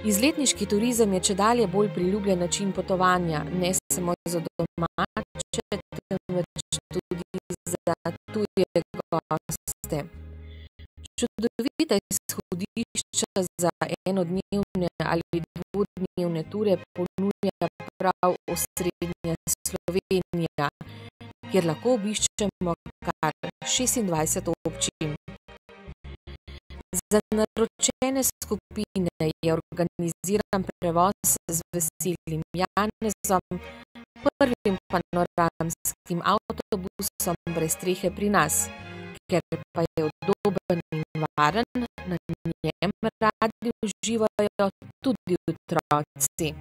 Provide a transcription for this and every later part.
Izletniški turizem je čedalje bolj priljubljen način potovanja, ne samo za domače, temveč tudi za tuje goste. Čudovita izhodišča za enodnevne ali dvodnevne ture ponuja prav osrednja Slovenija, kjer lahko obiščemo kar 26 občin. Za naročene skupine je organiziran prevoz z Veselim Janezom, prvim panoramskim avtobusom brez strehe pri nas, ker pa je udoben in varen, na njem radi uživajo tudi otroci.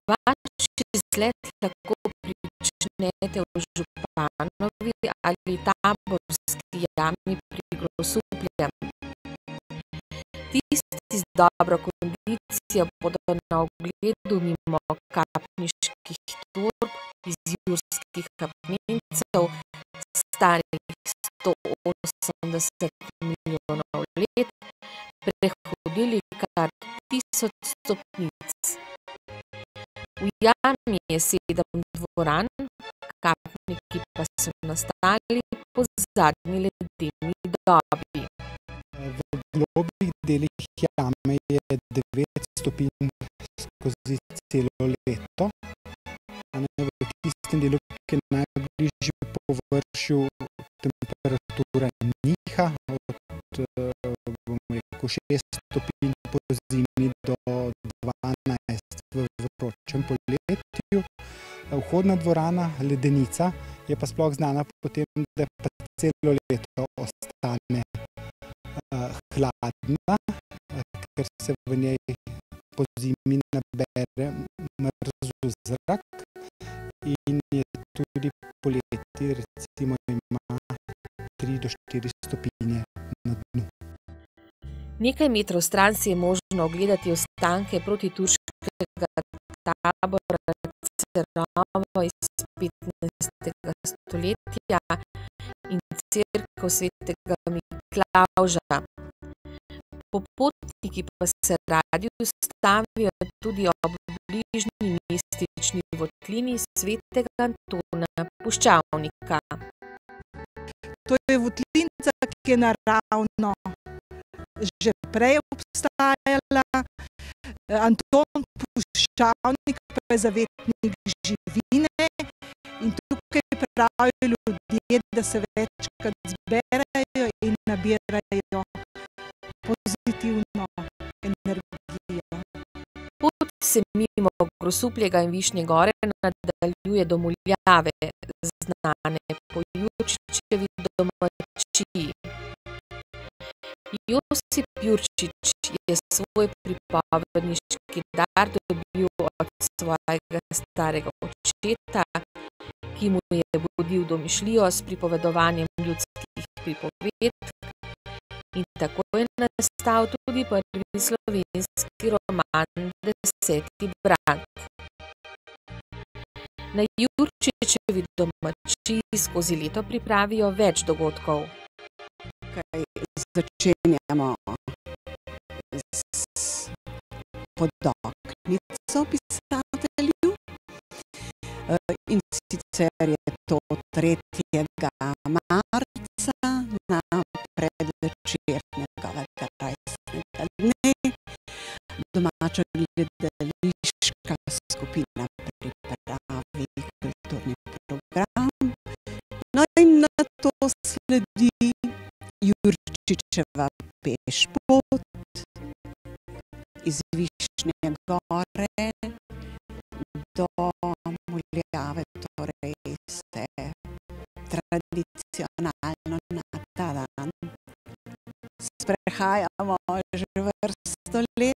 Vaš izlet lahko pričnete v Županovi ali Taborski jami pri Grosupljem. Tisti z dobro kondicijo bodo na ogledu mimo kapniških torb iz jurskih kapnencev, starih 180 milijonov let, prehodili kar 1000 stopnic. V jami je 7 dvoran, kapniki pa so nastali po zadnji ledeni dobi. V globih delih jame je 9 stopinj skozi celo leto. V tistem delu, ki je najbližje površju, temperatura niha od 6 stopinj po zimi do 12 v vročem poletju. Vhodna dvorana, ledenica, je pa sploh znana po tem, da pa celo leto ostane hladna, ker se v njej po zimi nabere mrzel zrak in je tudi poleti recimo ima 3 do 4 stopinje na dnu. Nekaj metrov stran si je možno ogledati ostanke protiturškega tabora Cerovo iz 15. stoletja in cerkev svetega Miklavža. Popotniki pa se radi ustavijo tudi ob bližnji mistični votlini svetega Antona Puščavnika. To je votlinica, ki je naravno že prej obstajala. Anton Puščavnik pa je zavetnik živine in tukaj pravijo ljudje, da se večkrat zberejo in nabirajo pozitivno energijo. Pot se mimo Grosupljega in Višnje Gore nadaljuje do Muljave, znane po Jurčičevi domačiji. Josip Jurčič je svoj pripovedniški dar dobil od svojega starega očeta, ki mu je budil domišljijo s pripovedovanjem ljudskih pripovedk, in tako je nastal tudi prvi slovenski roman Deseti brat. Na Jurčičevi domačiji skozi leto pripravijo več dogodkov. Začenjamo s podoknico pisatelju, in sicer je to 3. marca na predvečer njegovega rojstnega dne. Domača gledališka skupina pripravi kulturni program, no in nato sledi Jurčičeva pešpot iz Višnje Gore do Muljave, torej se tradicionalno na ta dan sprehajamo že vrsto let.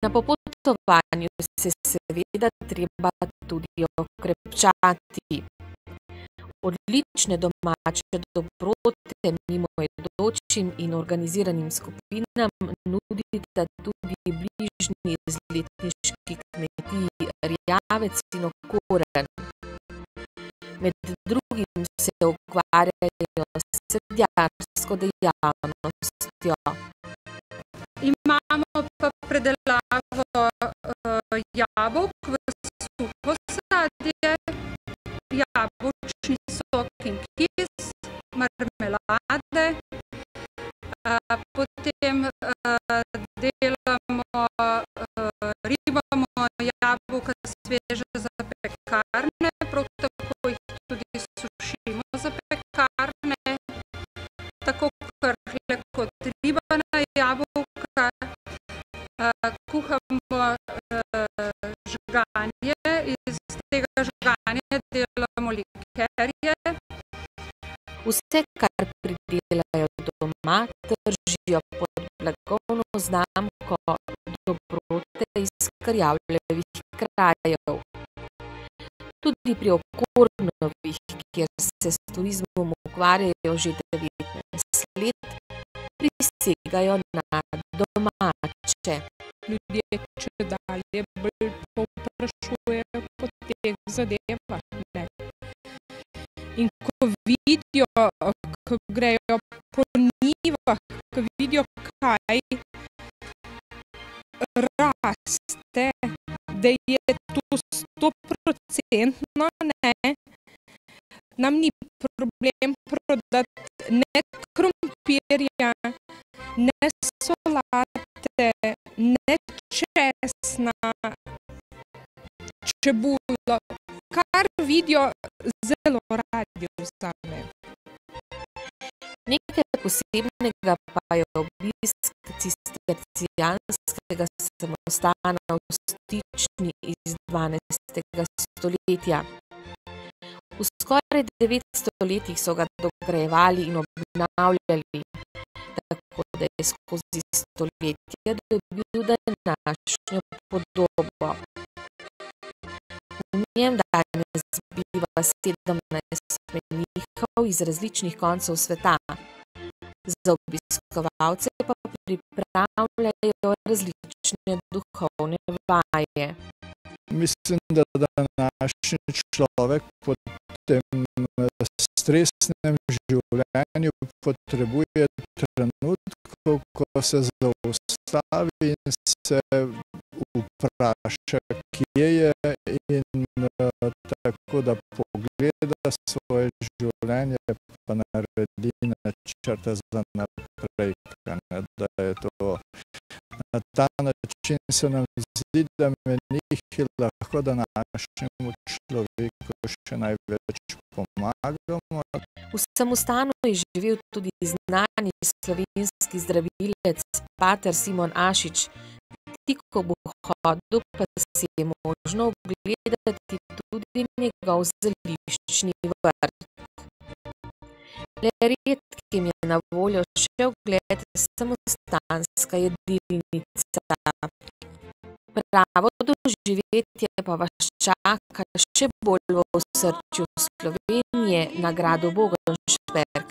Na popotni potovanju se seveda treba tudi okrepčati. Odlične domače dobrote mimoidočim in organiziranim skupinam nudita tudi bližnji izletniški kmetiji Erjavec in Okoren. Med drugim se ukvarjajo s sadjarsko dejavnostjo. Imamo pa predelavo jabolk v suho sadje, jabolčni sok in kis, marmelade, potem delamo, ribamo jabolka sveže za pekarne, prav tako jih tudi sušimo za pekarne, tako krhle kot ribana jabolka, kuhamo žganje, iz tega žganja delamo likerje. Vse, kar pridelajo doma, tržijo pod blagovno znamko Dobrote iz Krjavljevih krajev. Tudi pri Okornovih, kjer se s turizmom ukvarjajo že 19 let, prisegajo na domače. Ljudje čedalje bolj povprašujejo po teh zadevah, ne. In ko vidijo, ko grejo po njivah, ko vidijo, kaj raste, da je to 100%, ne, nam ni problem prodati ne krompirja, ne solate, ne česna, čebulo, kar vidijo, zelo radi vzamejo. Nekaj posebnega pa je obisk cistercijanskega samostana v Stični iz 12. stoletja. V skoraj 900 letih so ga dograjevali in obnavljali, tako da je skozi stoletja dobil današnjo podobo. V njem danes biva 17 menihov iz različnih koncev sveta. Za obiskovalce pa pripravljajo različne duhovne vaje. Mislim, da današnji človek po tem stresnem življenju potrebuje trenutkov, ko se zaustavi in se vpraša, kje je, in tako da pogleda svoje življenje pa naredi načrte za naprej. Da je to na ta način se nam zdi, da menihi lahko današnjemu človeku še največ pomagamo. V samostanu je živel tudi znani slovenski zdravilec pater Simon Ašič. Tik ob vhodu pa si je možno ogledati tudi njegov zeliščni vrt. Le redkim je na voljo še ogled samostanska jedilnica. Pravo doživetje pa vas čaka še bolj v osrčju Slovenije na gradu Vogelšberg,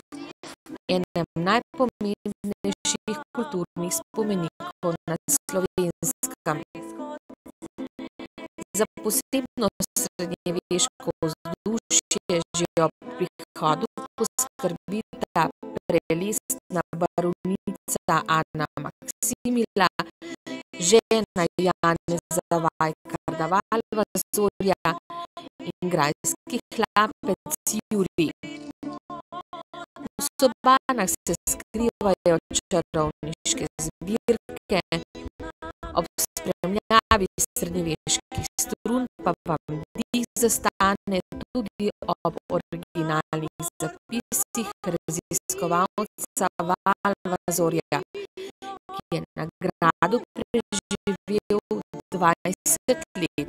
enem najpomembnejših kulturnih spomenikov na Slovenskem. Za posebno srednjeveško vzdušje že ob prihodu poskrbita prelestna baronica Ana Maksimila, žena Janeza Vajkarda-Valva Zorja in grajski hlapec Jurij. V sobanah se skrivajo čarovniške zbirke, ob spremljavi srednjeveških strun pa vam dih zastane tudi ob originalnih zapisih raziskovalca Valva Zorja, ki je na gradu preživel 20 let.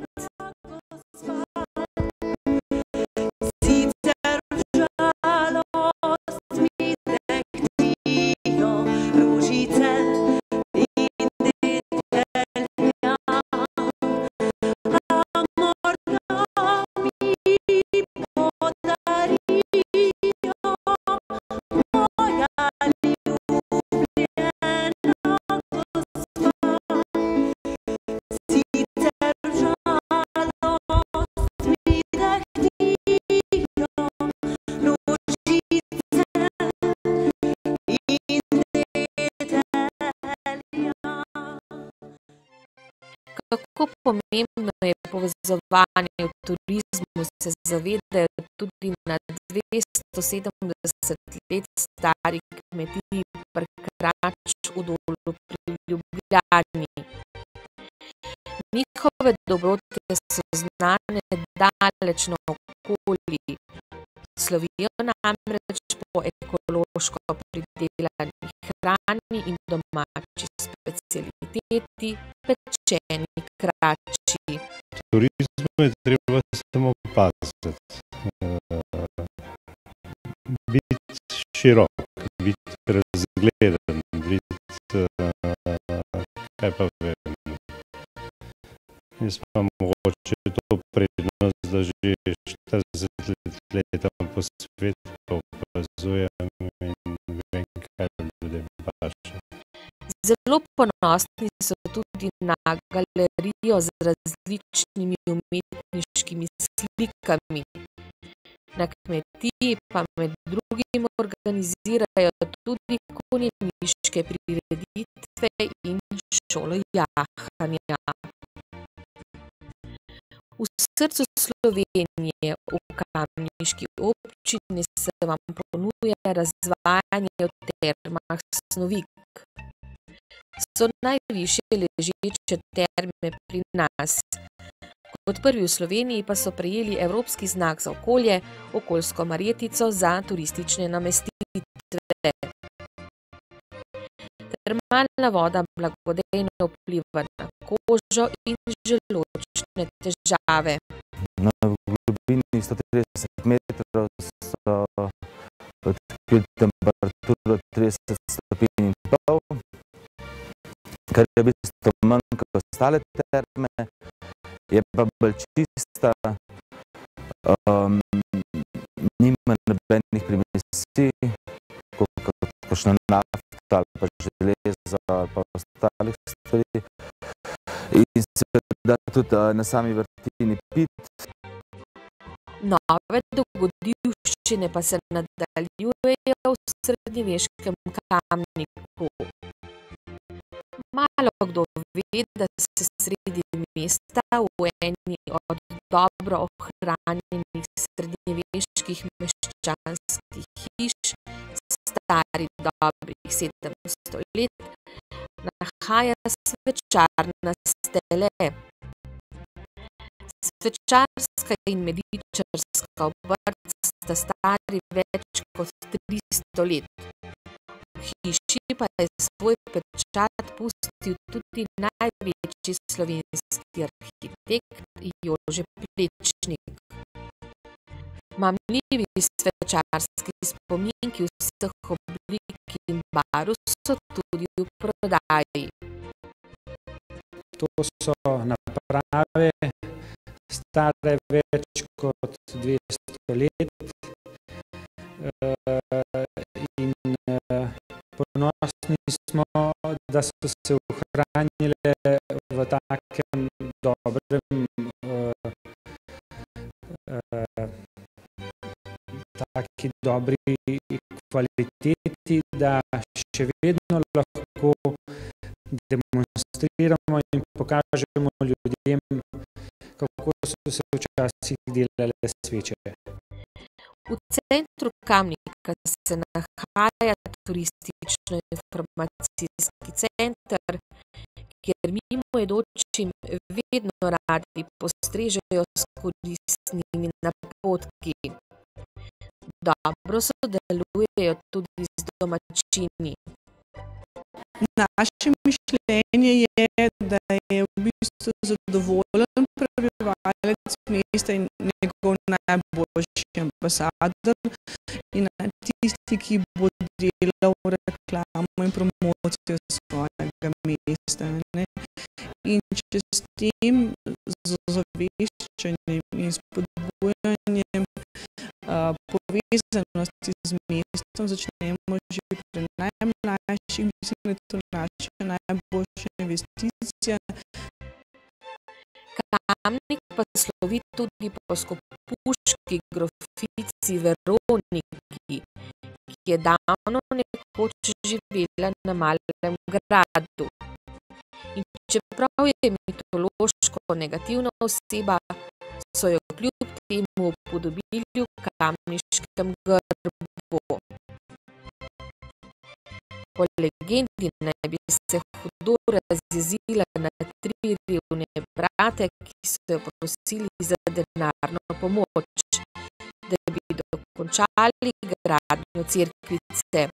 Kako pomembno je povezovanje v turizmu, se zavedajo tudi na 270 let stari kmetiji pri Krač v Dolu pri Ljubljani. Njihove dobrote so znane daleč naokoli. Slovijo namreč po ekološko pridelani hrani in domači specialiteti, pečeni krači. Turizmu je treba samo paziti. Biti širok, biti razgledan, biti, kaj pa vem. Jaz pa mogoče to prednost, da že 40 let po svetu pa opazujem in vem, kaj ljudem paše. Zelo ponosni so tudi na galerijo z različnimi umetniškimi slikami. Na kmetiji pa med drugim organizirajo tudi konjeniške prireditve in šolo jahanja. V srcu Slovenije, v kamniški občini, se vam ponuja razvajanje v termah Snovik. So najvišje ležeče terme pri nas. Kot prvi v Sloveniji pa so prejeli evropski znak za okolje, okoljsko marjetico za turistične namestitve. Termalna voda blagodejno vpliva na kožo in želodčne težave. Na globini 130 metrov so odkrili temperaturo 30 stopinj in pol, kar je v bistvu manj kot ostale terme, je pa bolj čista, nima nobenih primesi, kot kakšna nafta ali pa železo ali pa ostalih stvari. In se da tudi na sami vrtini piti. Nove dogodivščine pa se nadaljujejo v srednjeveškem Kamniku. Malo kdo ve, da se sredi mesta v eni od dobro ohranjenih srednjeveških meščanskih hiš, stari dobrih 700 let, nahaja svečarna Stele. Svečarska in medičarska obrt sta stari več kot 300 let. V hiši pa je svoj pečat pustil tudi največji slovenski arhitekt Jože Plečnik. Mamljivi svečarski spominki vseh oblik in barv so tudi v prodaji. To so naprave stare več kot 200 let in ponosni smo, da so se ohranile v takem dobrem taki dobri kvaliteti, da še vedno lahko demonstriramo in pokažemo ljudem, kako so se včasih delale sveče. V centru Kamnika se nahaja turistično-informacijski center, kjer mimoidočim vedno radi postrežejo s koristnimi napotki. Dobro sodelujejo tudi z domačini. Naše mišljenje je, da je v bistvu zadovoljen prebivalec mesta in njegov najboljši ambasador in tisti, ki bo delal reklamo in promocijo svojega mesta. In če s tem ozaveščanjem in spodbujanjem povezanosti z mestom začnemo že pri najmlajših, mislim, da je to naša najboljša investicija. Kamnik pa slovi tudi po skopuški grofici Veroniki, ki je davno nekoč živela na Malem gradu. In čeprav je mitološko psihološko negativna oseba, so jo kljub temu upodobili v kamniškem grbu. Po legendi naj bi se hudo razjezila na 3 revne brate, ki so jo prosili za denarno pomoč, da bi dokončali gradnjo cerkvice.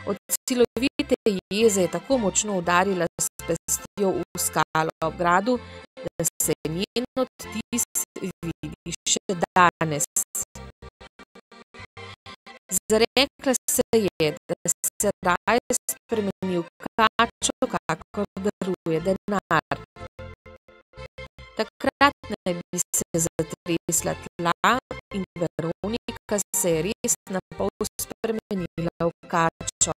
Od silovite jeze je tako močno udarila s pestjo v skalo ob gradu, da se njen odtis vidi še danes. Zarekla se je, da se raje spremeni v kačo, kakor daruje denar. Takrat naj bi se zatresla tla in Veronika se je res napol spremenila v kačo.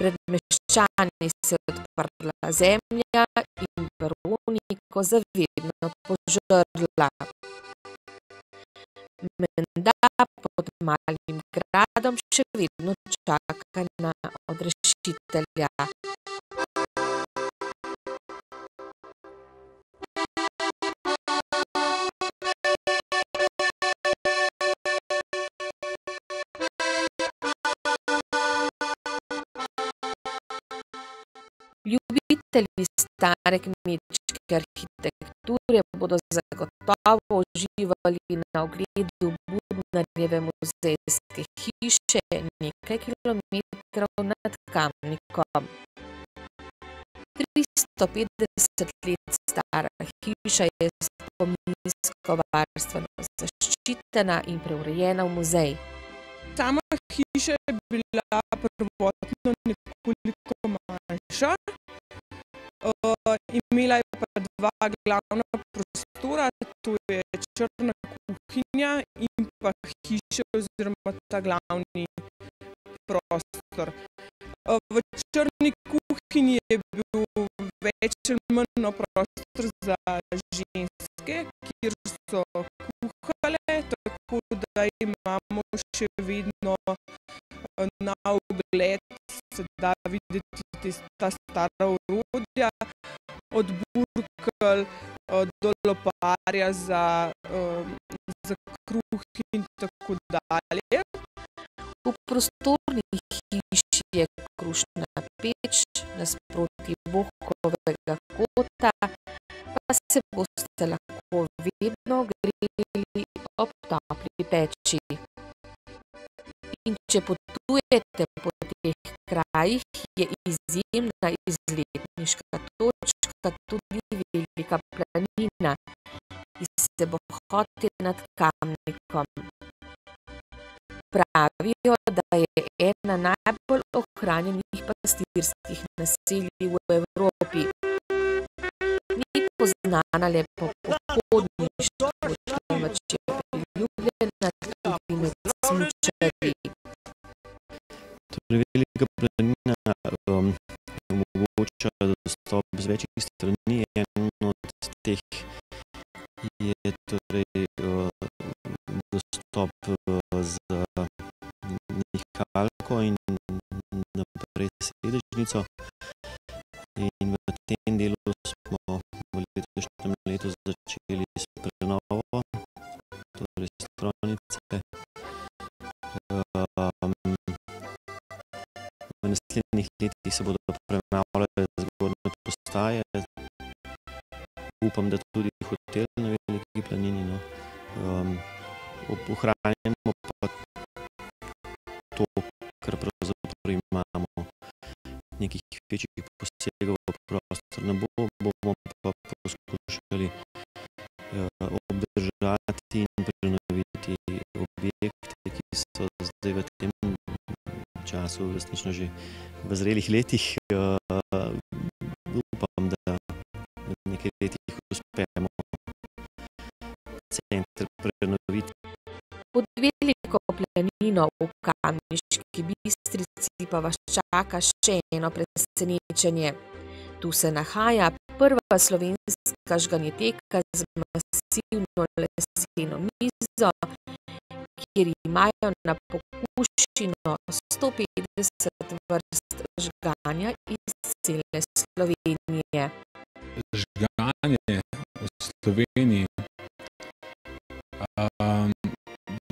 Pred meščani se je odprla zemlja in Veroniko zavedno požrla. Menda pod malim gradom še vedno čaka na odrešitelja. Ljubitelji stare kmečke arhitekture bodo zagotovo uživali na ogledu Budnarjeve muzejske hiše nekaj kilometrov nad Kamnikom. 350 let stara hiša je spominsko varstveno zaščitena in preurejena v muzej. Sama hiša je bila prvotno nekoliko manjša, imela je pa 2 glavna prostora, to je črna kuhinja in pa hiša oziroma ta glavni prostor. V črni kuhinji je bil več ali manj prostor za ženske, kjer so kuhale, tako da imamo še vedno na ogled, se da videti ta stara orodja, od burkelj do loparja za kruh in tako dalje. V prostorni hiši je krušna peč, nasproti bokovega kota, pa se boste lahko vedno greli ob topli peči. In če potujete po teh krajih, je izjemna izletniška točka tudi Velika planina, ki se bohoti nad Kamnikom. Pravijo, da je ena najbolj ohranjenih pastirskih naselij v Evropi. Ni poznana le po pohodništvu, temveč je priljubljena tudi med smučarji. Torej, Velika planina omogoča dostop z večjih strani. Eno od teh je torej dostop z nihalko in naprej sedežnico. In v tem delu smo v letošnjem letu začeli s prenovo, torej strojnice. V naslednjih letih se bodo prenavljale zgornje postaje. Upam, da tudi hotel na Veliki planini. Ohranjamo pa to, kar pravzaprav imamo, nekih večjih posegov v prostor. Ne bomo pa poskušali obdržati in prenoviti objekte, ki so zdaj v tem času resnično že v zrelih letih. Upam, da v nekaj letih uspemo center prenoviti. Pod Veliko planino v Kamniški Bistrici pa vas čaka še eno presenečenje. Tu se nahaja prva slovenska žganjeteka z masivno leseno mizo, kjer imajo na pokušnji višino 150 vrst žganja iz cele Slovenije. Žganje v Sloveniji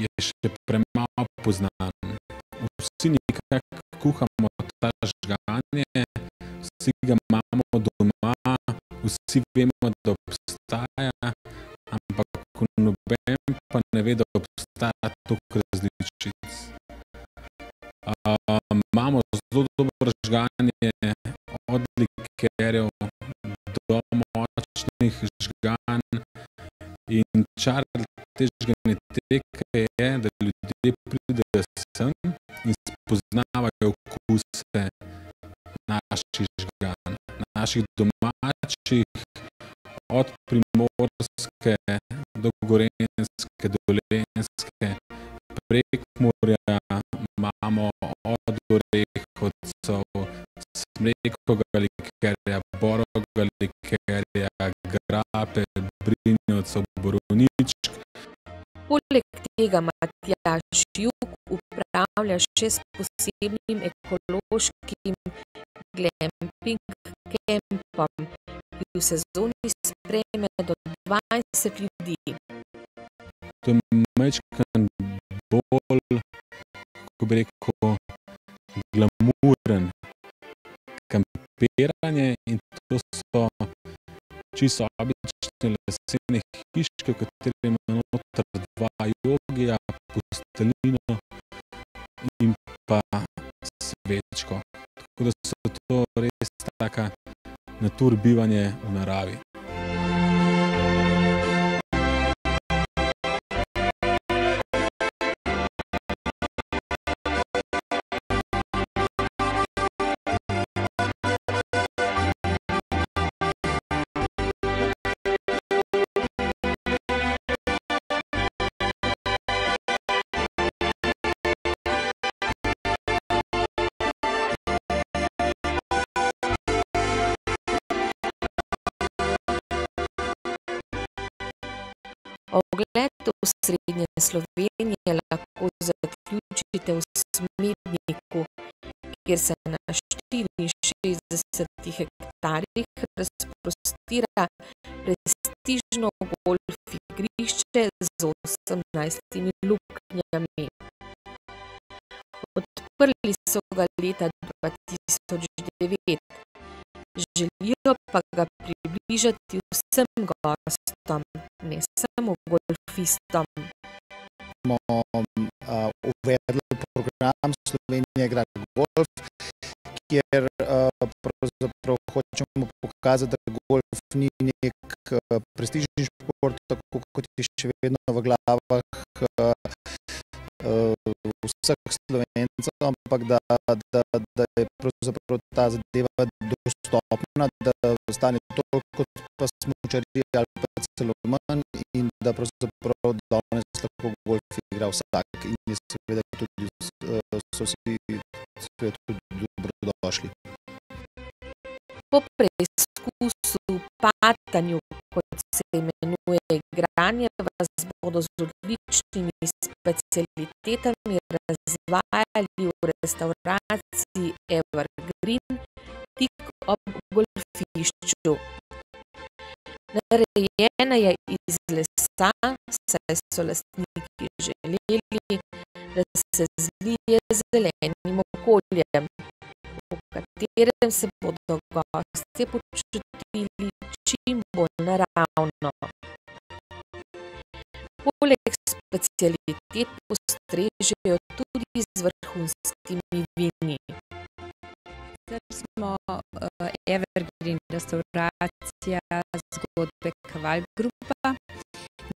je še premalo poznano. Vsi nekako kuhamo ta žganje, vsi ga imamo doma, vsi vemo, da obstaja, ampak noben pa ne ve, da obstaja toliko različic. Imamo zelo dobro žganje od likerjev do močnih žganj in čar te žganjeteke je, da ljudje pridejo sem in spoznavajo okuse naših žganj, naših domačih, od Primorske do Gorenjske, Dolenjske, Prekmurja, imamo od orehovcev, smrekovega likerja, borovega likerja, grape, brinjevcev, borovničk. Poleg tega Matjaž Jug upravlja še s posebnim ekološkim glamping kampom, ki v sezoni sprejme do 20 ljudi. To je majčkeno bolj, kako bi rekel, glamuren kampiranje in to so čisto obične lesene hiške, v kateri ima noter 2 jogija, postelino in pa svečko. Tako da so to res taka natur bivanje v naravi. Ogled osrednje Slovenije lahko zaključite v Smedniku, kjer se na 64 hektarjih razprostira prestižno golf igrišče z 18 luknjami. Odprli so ga leta 2009, želijo pa ga približati vsem gostom, ne samo golfistom. Smo uvedli program Slovenija igra golf, kjer pravzaprav hočemo pokazati, da golf ni nek prestižni šport, tako kot je še vedno v glavah vseh Slovencev, ampak da je pravzaprav ta zadeva dostopna, da stane toliko kot pa smučarija ali pa celo manj in da pravzaprav danes lahko golf igra vsak in je seveda tudi so vsi tudi dobrodošli. Po preizkusu patanju, kot se imenuje igranje, vas bodo z odličnimi specialitetami razvajali v restavraciji Evergreen tik ob golfišču. Narejena je iz lesa, saj so lastniki želeli, da se zlije z zelenim okoljem, v katerem se bodo gostje počutili čim bolj naravno. Poleg specialitet postrežejo tudi z vrhunskimi vini. Zdaj smo Evergreen restauracija zgodbe Kaval Grupa,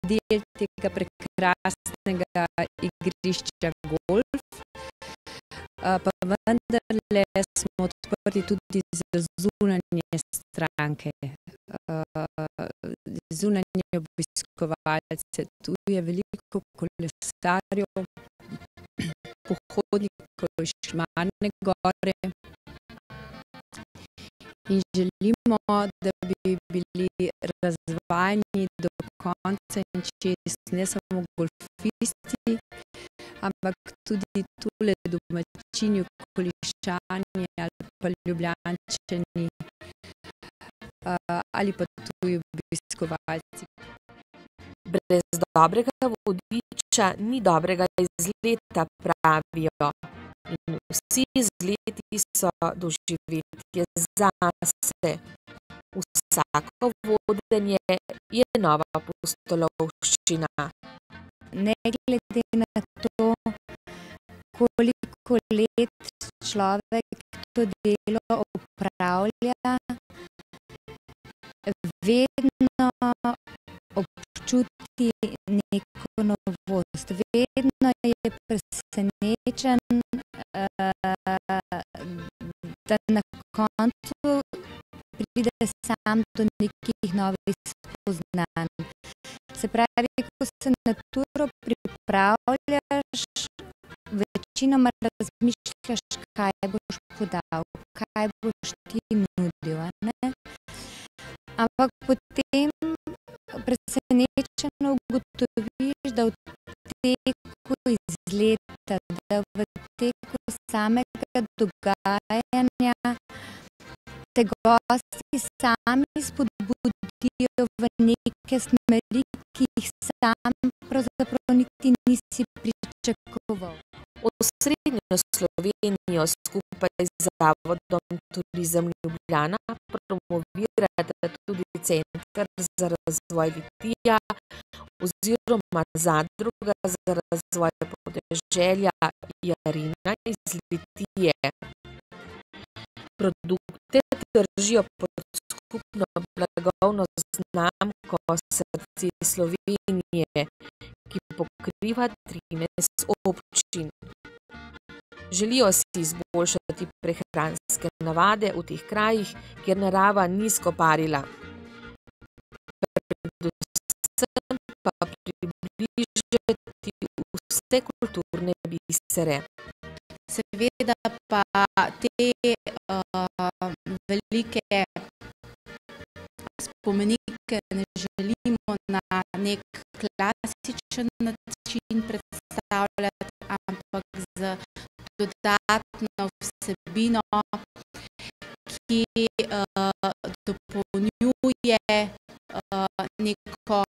del tega prekrasnega igrišča golf, pa vendarle smo odprti tudi za zunanje stranke, zunanje obiskovalce. Tu je veliko kolesarjev, pohodnikov iz Šmarne gore in želimo, da bi bili razvajeni do konca in čist ne samo golfisti, ampak tudi tule domačini, okoliščani ali pa Ljubljančani ali pa tuji obiskovalci. Brez dobrega vodiča ni dobrega izleta, pravijo. In vsi izleti so doživetje zase. Vsako vodenje je nova pustolovščina. Ne glede na to, koliko let človek to delo opravlja, vedno občuti neko novost. Vedno je presenečen, da na koncu pride sam do nekih novih spoznanj. Se pravi, ko se na turo pripravljaš, večinoma razmišljaš, kaj boš podal, kaj boš ti nudil, ne? Ampak potem presenečeno ugotoviš, da v teku izleta, da v teku samega dogajanja te gosti sami spodbudijo v neke smeri, ki jih sam pravzaprav niti nisi pričakoval. Osrednjo Slovenijo skupaj z Zavodom Turizem Ljubljana promovirata tudi Center za razvoj Litija oziroma Zadruga za razvoj podeželja Jarina iz Litije. Produkte tržijo pod skupno blagovno znamko Srce Slovenije, ki pokriva 13 občin. Želijo si izboljšati prehranske navade v teh krajih, kjer narava ni skoparila. Predvsem pa približati vse kulturne bisere. Seveda pa te velike spomenike ne želimo na nek klasičen način predstavljati, ampak z dodatno vsebino, ki dopolnjuje neko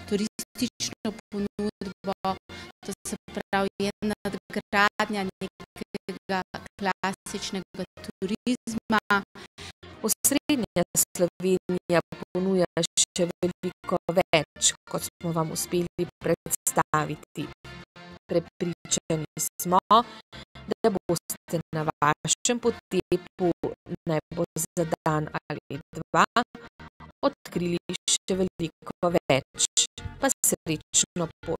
turistično ponudbo, to se pravi je nadgradnja nekega klasičnega turizma. Osrednja Slovenija ponuja še veliko več, kot smo vam uspeli predstaviti. Prepričani smo, da boste na vašem potepu, naj bo za dan ali dva, odkrili še veliko več. Pa srečno pot!